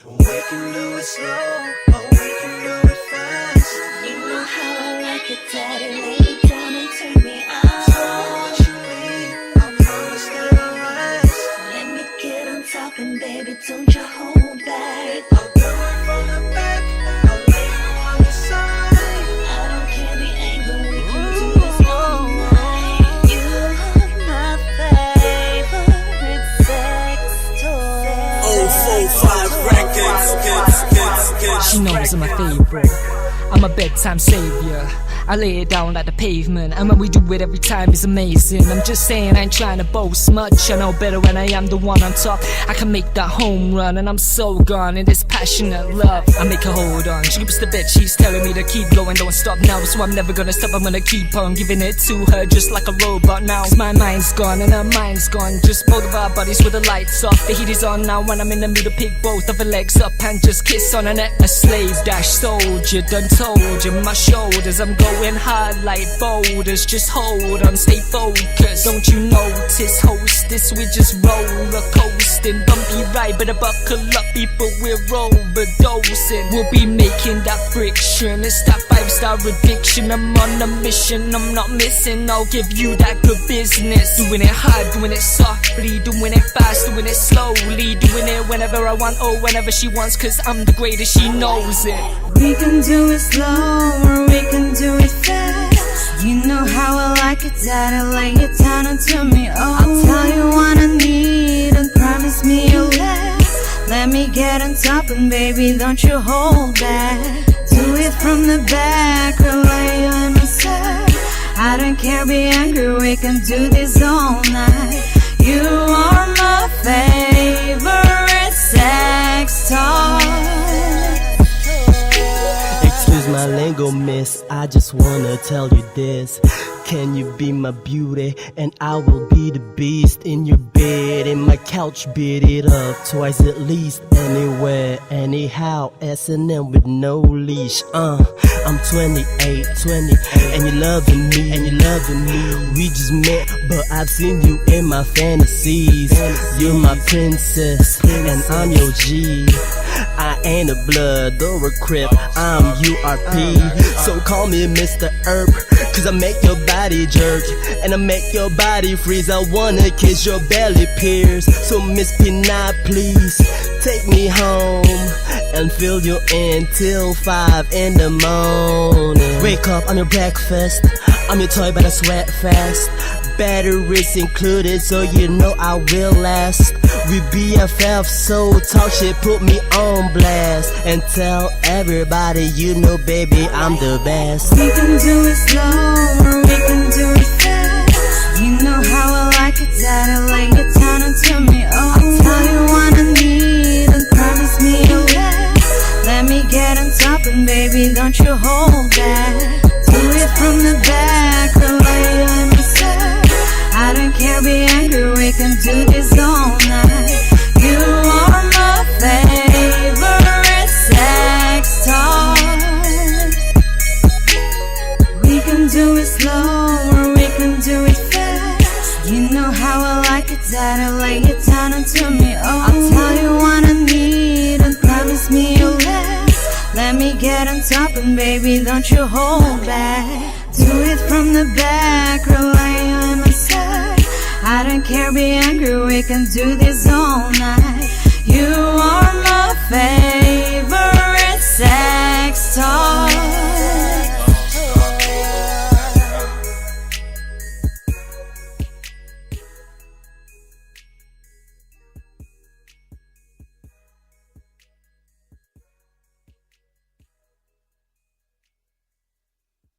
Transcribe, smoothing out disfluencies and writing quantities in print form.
We can do it slow, or we can do it fast. You know how I like it, daddy. Lay it down and turn me out. Tell me what you need, I promise that I'll rest. Let me get on top and baby, don't you hold back. I'll do it from the back, I'll lay you on the side. I don't care the angle, we can do this all night. You are my favorite sex toy. 045 records. She knows I'm a favorite. I'm a bedtime savior. I lay it down like the pavement, and when we do it every time it's amazing. I'm just saying I ain't trying to boast much. I know better when I am the one on top. I can make that home run, and I'm so gone in this passionate love. I make her hold on. She keeps the bed, she's telling me to keep going, don't stop now. So I'm never gonna stop, I'm gonna keep on giving it to her just like a robot now. 'Cause my mind's gone and her mind's gone. Just both of our bodies with the lights off. The heat is on now when I'm in the middle. Pick both of her legs up and just kiss on her neck. A slave dash soldier, done told you my shoulders. I'm going hard like boulders. Just hold on, stay focused. Don't you notice, hostess, we just roller coasting. Bumpy ride, better buckle up, people, we're overdosing. We'll be making that friction. It's that 5-star addiction. I'm on a mission, I'm not missing. I'll give you that good business. Doing it hard, doing it softly, doing it fast, doing it slowly, doing it whenever I want or whenever she wants. 'Cause I'm the greatest, she knows it. We can do it slow or we can do it fast. You know how I like it, daddy. Lay it down onto me. Oh, I'll tell you what I need and promise me you'll last. Let me get on top and baby, don't you hold back. Do it from the back or lay on my side. I don't care, be angry, we can do this all night. You are my favorite sex toy. Excuse my lingo, miss, I just wanna tell you this. Can you be my beauty, and I will be the beast in your bed, in my couch, beat it up twice at least. Anywhere, anyhow, S&M with no leash. I'm 28, and you're loving me, We just met, but I've seen you in my fantasies. You're my princess, and I'm your G. I ain't a blood or a crip, I'm URP. So call me Mr. Earp, 'cause I make your body jerk, and I make your body freeze. I wanna kiss your belly pierce. So Miss P9, please take me home and fill you in till 5 in the morning. Wake up, I'm your breakfast, I'm your toy but I sweat fast. Batteries included, so you know I will last. We BFF, so talk shit, put me on blast, and tell everybody you know, baby, I'm the best. We can do it slow or we can do it fast. You know how I like it, daddy. Lay it down onto me. Oh, I'll tell you what I need and promise me you'll last. Let me get on top and baby, don't you hold back. Do it from the back or lay on my side. I don't care, be angry, we can do this all night. You are my favorite sex toy. We can do it slow or we can do it fast. You know how I like it, daddy. Lay it down onto me. Oh, I'll tell you what I need and promise me you'll last. Let me get on top and baby, don't you hold back. Do it from the back or lay on my side. I don't care, be angry, we can do this all night. You are my favorite